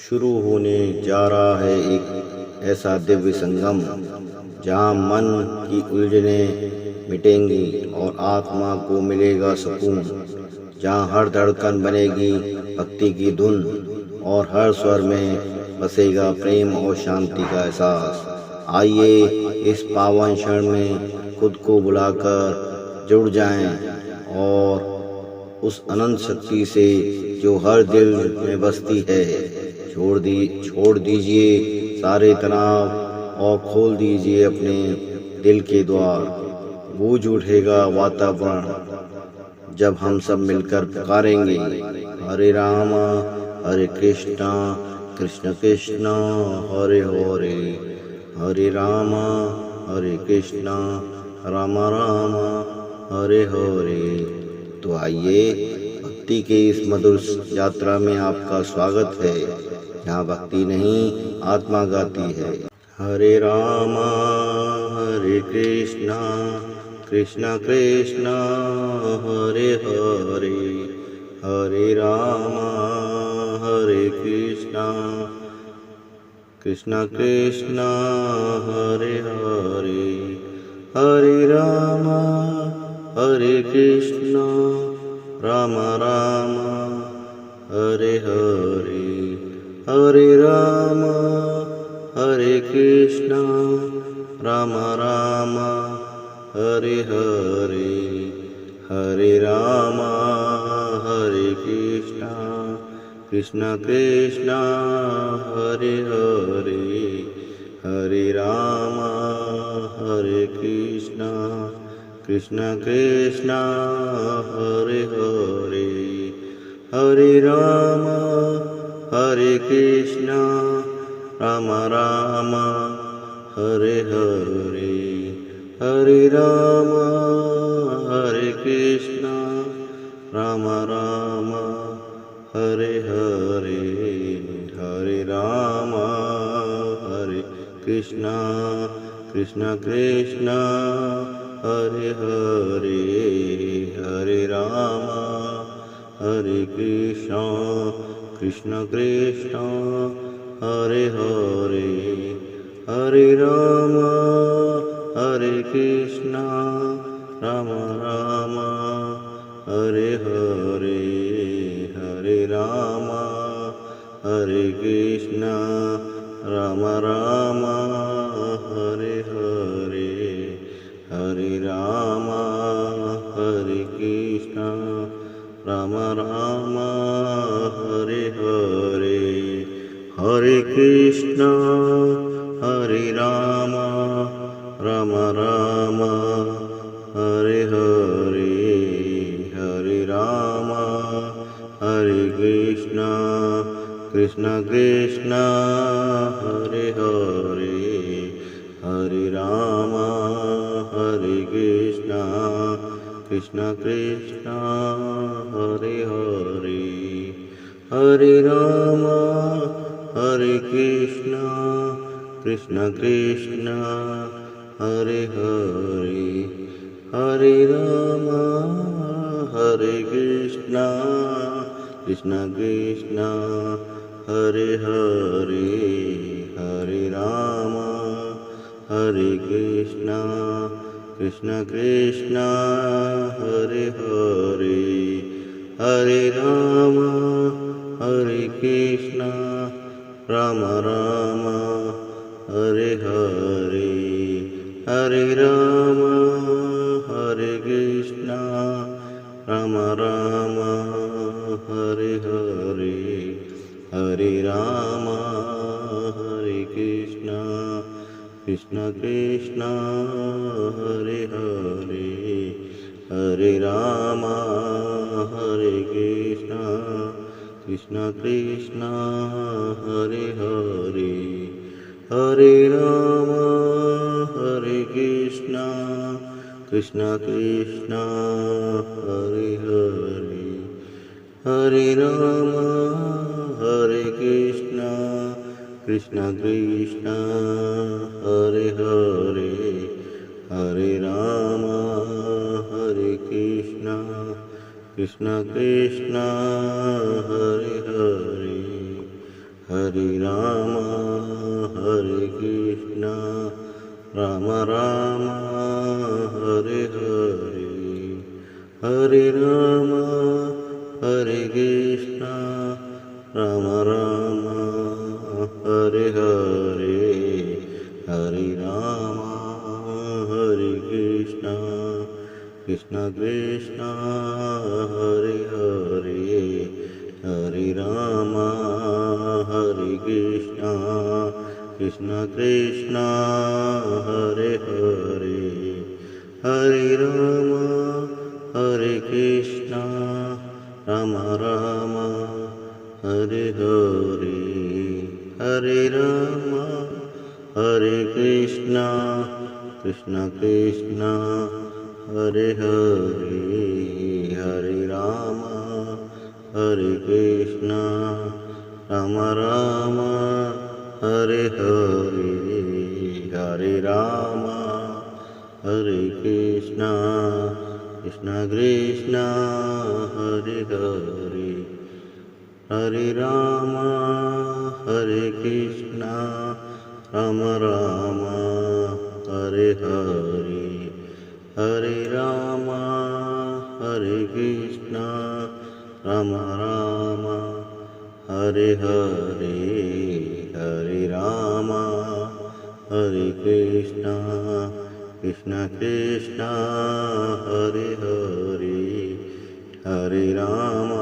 शुरू होने जा रहा है एक ऐसा दिव्य संगम जहाँ मन की उलझनें मिटेंगी और आत्मा को मिलेगा सुकून, जहाँ हर धड़कन बनेगी भक्ति की धुन और हर स्वर में बसेगा प्रेम और शांति का एहसास। आइए इस पावन क्षण में खुद को बुलाकर जुड़ जाएं और उस अनंत शक्ति से जो हर दिल में बसती है छोड़ दीजिए सारे तनाव और खोल दीजिए अपने दिल के द्वार। गूंज उठेगा वातावरण जब हम सब मिलकर पुकारेंगे, हरे रामा हरे कृष्णा कृष्ण कृष्णा हरे हरे, हरे रामा हरे कृष्णा राम राम हरे हरे। तो आइए भक्ति के इस मधुर यात्रा में आपका स्वागत है, जहाँ भक्ति नहीं आत्मा गाती है। हरे रामा हरे कृष्णा कृष्णा कृष्णा हरे हरे, हरे रामा हरे कृष्णा कृष्णा कृष्णा हरे हरे, हरे रामा हरे कृष्णा राम राम हरे हरे, हरे राम हरे कृष्णा राम राम हरे हरे, हरे राम हरे कृष्णा कृष्णा कृष्णा हरे हरे, हरे राम हरे कृष्णा कृष्णा कृष्णा हरे हरे, हरे राम हरे कृष्णा राम राम हरे हरे, हरे राम हरे कृष्णा राम राम हरे हरे, हरे राम हरे कृष्णा कृष्णा कृष्णा हरे हरे, हरे राम हरे कृष्णा कृष्ण कृष्ण हरे हरे, हरे राम हरे कृष्णा राम राम हरे हरे, हरे राम हरे कृष्णा राम राम हरे हरे, हरे राम हरे कृष्णा राम राम हरे हरे, हरे कृष्णा हरे राम राम राम हरे हरे, हरे राम हरे कृष्णा कृष्णा कृष्णा हरे हरे, हरे राम हरे कृष्णा कृष्णा कृष्णा हरे हरे, हरे राम हरे कृष्णा कृष्णा कृष्णा हरे हरे, हरे राम हरे कृष्णा कृष्णा कृष्णा हरे हरे, हरे राम हरे कृष्णा कृष्णा कृष्णा हरे हरे, हरे राम हरे कृष्णा राम राम हरे हरे, हरे राम हरे कृष्णा राम राम हरे हरे, हरे राम हरे कृष्णा कृष्णा कृष्णा हरे हरे, हरे राम हरे कृष्णा कृष्णा कृष्णा हरे हरे, हरे राम हरे कृष्णा कृष्णा कृष्णा हरे हरे, हरे राम हरे कृष्णा कृष्णा कृष्णा हरे हरे, हरे राम हरे कृष्णा कृष्णा कृष्णा हरे हरे, हरे राम हरे कृष्णा राम राम हरे हरे हरे राम हरे कृष्णा राम राम हरे हरे हरे राम हरे कृष्णा कृष्ण कृष्ण हरे हरे हरे राम हरे कृष्ण कृष्ण कृष्ण हरे हरे हरे राम हरे कृष्ण राम राम हरे हरे हरे राम हरे कृष्ण कृष्ण कृष्ण हरे हरे हरे राम हरे कृष्ण राम राम हरे हरे हरे राम हरे कृष्ण कृष्ण कृष्ण हरे हरे हरे राम हरे कृष्ण राम राम हरे हरे हरे राम हरे कृष्ण राम राम हरे हरे हरे राम हरे कृष्ण कृष्ण कृष्ण हरे हरे हरे राम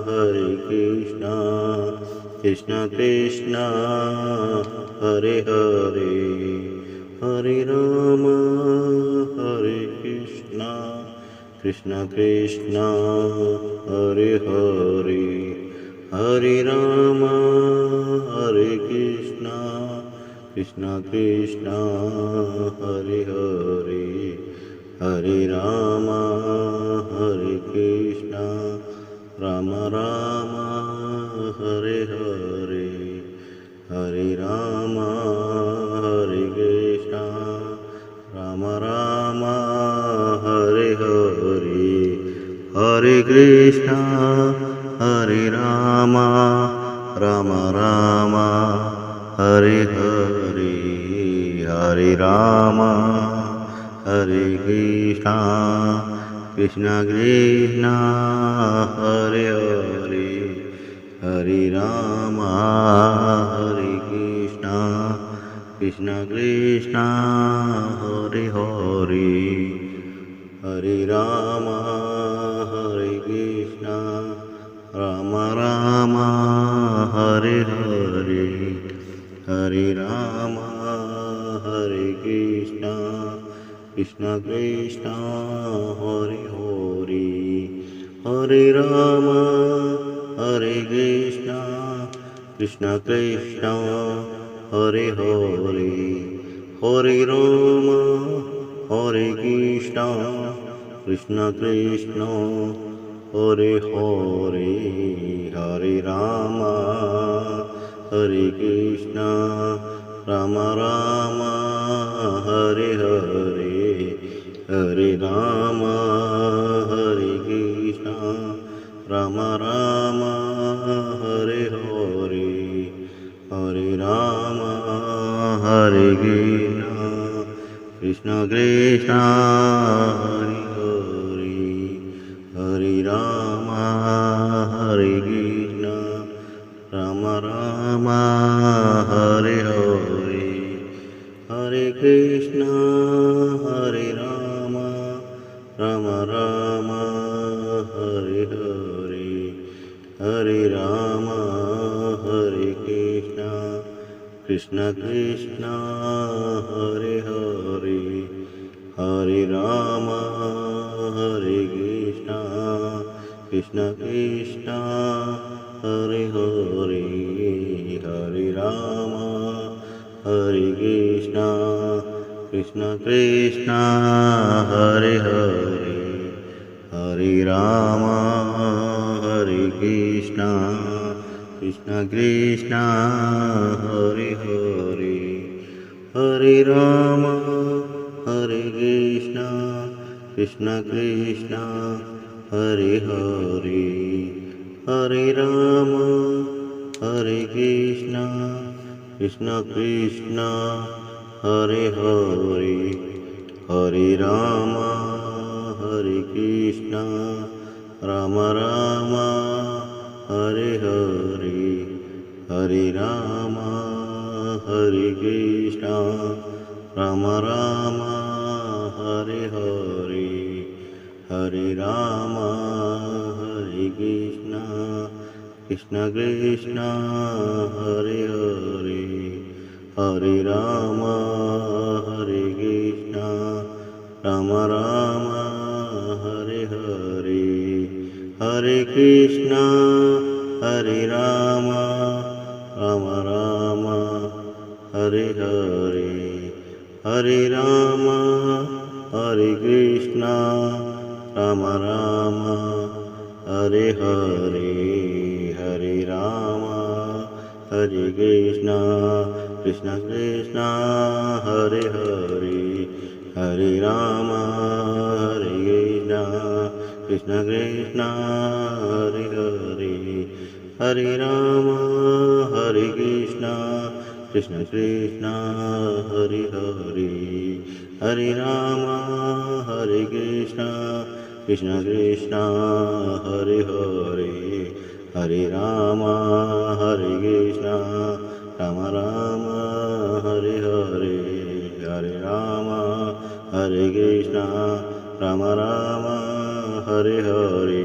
हरे कृष्ण कृष्ण कृष्ण हरे हरे हरे राम हरे कृष्ण कृष्ण कृष्ण हरे हरे हरे राम हरे कृष्ण कृष्ण कृष्ण हरे हरे हरे राम हरे कृष्ण राम राम हरे हरे हरे राम हरे कृष्ण राम राम हरे हरे हरे कृष्ण हरे राम राम राम हरे हरे हरे राम हरे कृष्ण कृष्ण कृष्ण हरे हरे हरे राम हरे कृष्ण कृष्ण कृष्ण हरे हरे हरे राम हरे कृष्ण राम राम हरे हरे हरे राम हरे कृष्ण कृष्ण कृष्ण हरे हरे हरे राम हरे कृष्ण कृष्ण कृष्ण हरे हरे हरे राम हरे कृष्ण कृष्ण कृष्ण हरे हरे हरे राम हरे कृष्ण राम राम हरे हरे हरे राम हरे कृष्ण राम राम हरे हरे हरे राम हरे कृष्ण कृष्ण हरे हरे हरे राम हरे कृष्ण राम राम हरे हरे हरे कृष्ण हरे राम राम राम हरे हरे हरे राम हरे कृष्ण कृष्ण कृष्ण हरे हरे हरे राम हरे कृष्ण कृष्ण कृष्ण हरे हरे हरे राम हरे कृष्ण कृष्ण कृष्ण हरे हरे हरे राम हरे कृष्ण कृष्ण कृष्ण हरे हरे हरे राम हरे कृष्ण कृष्ण कृष्ण हरे हरे हरे राम हरे कृष्णा कृष्णा कृष्णा हरे हरे हरे राम हरे कृष्णा राम राम हरे हरे हरे राम हरे कृष्णा राम राम हरे हरे हरे राम हरे कृष्णा कृष्णा कृष्णा हरे हरे हरे राम हरे कृष्णा राम राम हरे हरे हरे कृष्णा हरे राम राम राम हरे हरे हरे राम हरे कृष्णा राम राम हरे हरे हरे राम हरे कृष्णा कृष्णा कृष्णा हरे हरे हरे राम हरे कृष्णा कृष्णा कृष्णा हरे हरे हरे राम हरे कृष्णा कृष्णा कृष्णा हरे हरे हरे राम हरे कृष्णा कृष्णा कृष्णा हरे हरे हरे राम हरे कृष्णा राम राम हरे हरे हरे राम हरे कृष्णा राम राम हरे हरे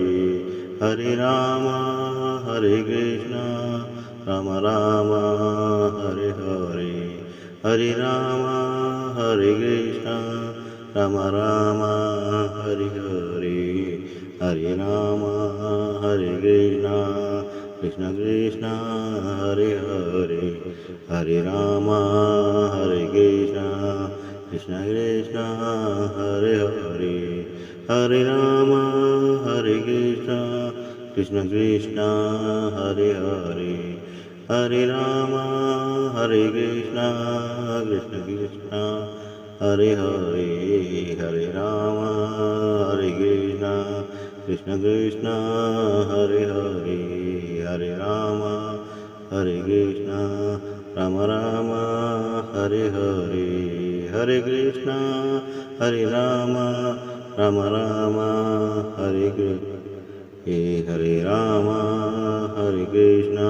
हरे राम हरे कृष्णा राम राम हरे हरे हरे राम हरे कृष्णा राम राम हरे हरे हरे राम हरे कृष्णा कृष्णा कृष्णा हरे हरे हरे राम हरे कृष्णा कृष्णा कृष्णा हरे हरे हरे राम हरे कृष्णा कृष्णा कृष्णा हरे हरे हरे राम हरे कृष्णा कृष्णा कृष्णा हरे हरे हरे राम हरे कृष्णा कृष्णा कृष्णा हरे हरे हरे राम हरे कृष्णा राम राम हरे हरे हरे कृष्णा हरे राम राम राम हरे कृष्ण हरे राम हरे कृष्णा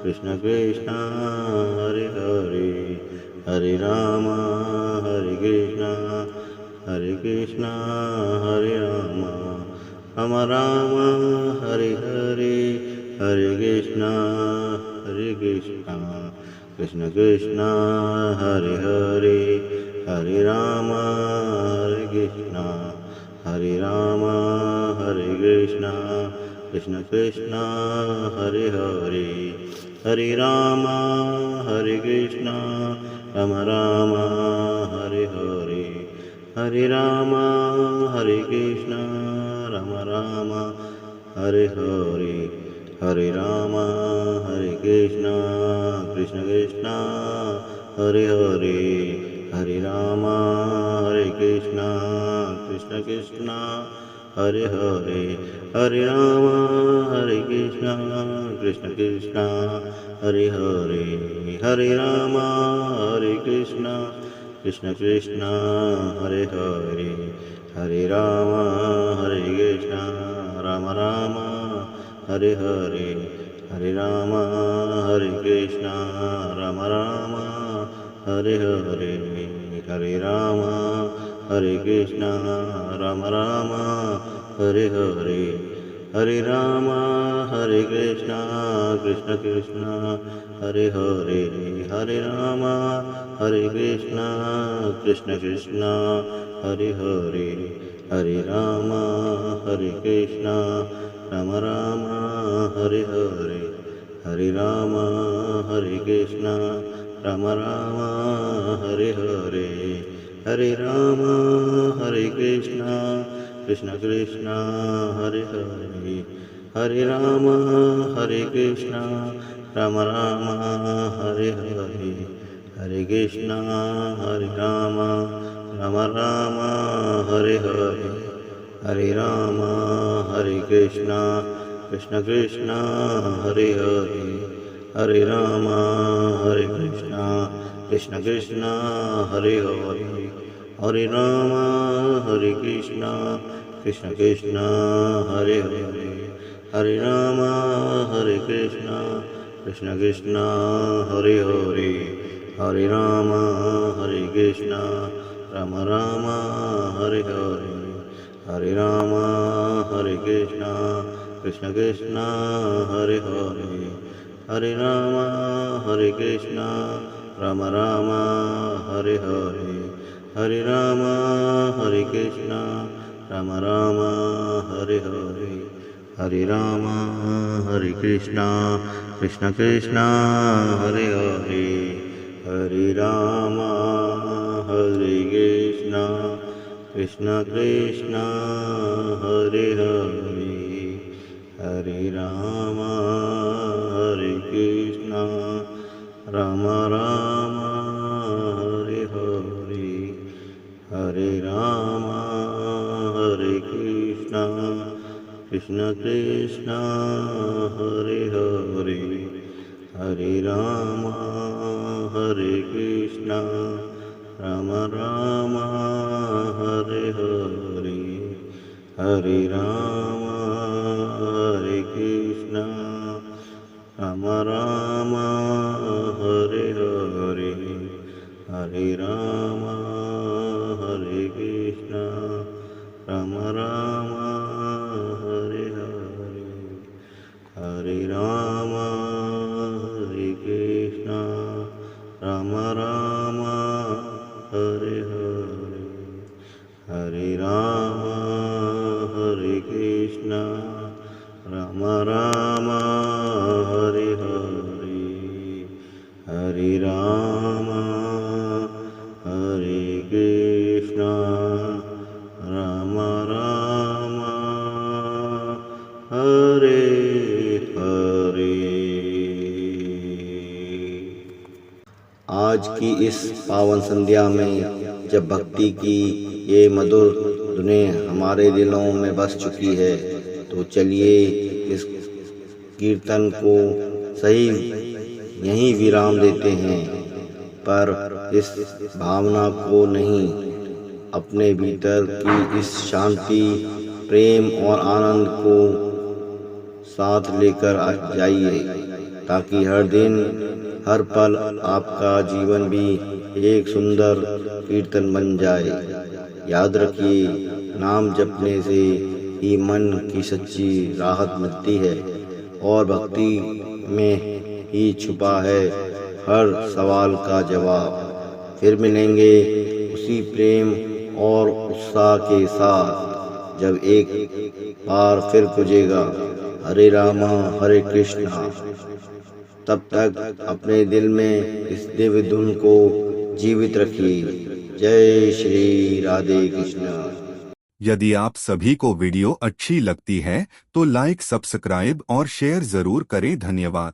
कृष्णा कृष्णा हरे हरे हरे राम हरे कृष्णा हरे राम राम राम हरे हरे हरे कृष्णा कृष्णा कृष्णा हरे हरे हरे राम हरे कृष्णा हरे राम हरे कृष्णा कृष्णा कृष्णा हरे हरे हरे राम हरे कृष्णा राम राम हरे हरे हरे राम हरे कृष्णा राम राम हरे हरे हरे राम हरे कृष्णा कृष्णा कृष्णा हरे हरे हरे राम हरे कृष्णा कृष्णा कृष्णा हरे हरे हरे राम हरे कृष्णा कृष्णा कृष्णा हरे हरे हरे राम हरे कृष्णा कृष्णा कृष्णा हरे हरे हरे राम हरे कृष्णा राम राम हरे हरे हरे राम हरे कृष्णा राम राम हरे हरे हरे राम हरे कृष्णा राम राम हरे हरे हरे राम हरे कृष्णा कृष्णा कृष्णा हरे हरे हरे राम हरे कृष्णा कृष्णा कृष्णा हरे हरे हरे राम हरे कृष्णा राम राम हरे हरे हरे राम हरे कृष्णा राम राम हरे हरे हरे राम हरे कृष्णा कृष्णा कृष्णा हरे हरे हरे राम हरे कृष्णा राम राम हरे हरे हरे कृष्णा हरे राम राम राम हरे हरे हरे राम हरे कृष्णा कृष्णा कृष्णा हरे हरे हरे राम हरे कृष्णा कृष्ण कृष्ण हरे हरे हरे राम हरे कृष्णा कृष्ण कृष्ण हरे हरे हरे राम हरे कृष्णा कृष्ण कृष्ण हरे हरे हरे राम हरे कृष्णा राम राम हरे हरे हरे राम हरे कृष्णा कृष्ण कृष्ण हरे हरे हरे राम हरे कृष्णा राम राम हरे हरे हरे राम हरे कृष्णा राम राम हरे हरे हरे राम हरे कृष्णा कृष्ण कृष्ण हरे हरे हरे राम हरे कृष्णा कृष्ण कृष्ण हरे हरे हरे राम हरे कृष्णा राम राम हरे हरे हरे राम हरे कृष्णा कृष्ण कृष्ण हरे हरे हरे राम हरे कृष्णा राम राम हरे हरे हरे राम हरे कृष्णा राम राम हरे हरे हरे राम हरे कृष्णा राम राम हरे हरे हरे राम हरे कृष्णा राम राम हरे हरे हरे राम हरे कृष्णा राम राम हरे हरे हरे राम हरे कृष्णा राम राम हरे हरे। आज की इस पावन संध्या में जब भक्ति की ये मधुर धुनें हमारे दिलों में बस चुकी है, तो चलिए इस कीर्तन को सही यहीं विराम देते हैं, पर इस भावना को नहीं, अपने भीतर की इस शांति, प्रेम और आनंद को साथ लेकर जाइए, ताकि हर दिन हर पल आपका जीवन भी एक सुंदर कीर्तन बन जाए। याद रखिए, नाम जपने से ही मन की सच्ची राहत मिलती है और भक्ति में ही छुपा है हर सवाल का जवाब। फिर मिलेंगे उसी प्रेम और उत्साह के साथ जब एक बार फिर पूजेगा हरे रामा हरे कृष्णा। तब तक अपने दिल में इस दिव्य धुन को जीवित रखिए। जय श्री राधे कृष्ण। यदि आप सभी को वीडियो अच्छी लगती है तो लाइक, सब्सक्राइब और शेयर जरूर करें। धन्यवाद।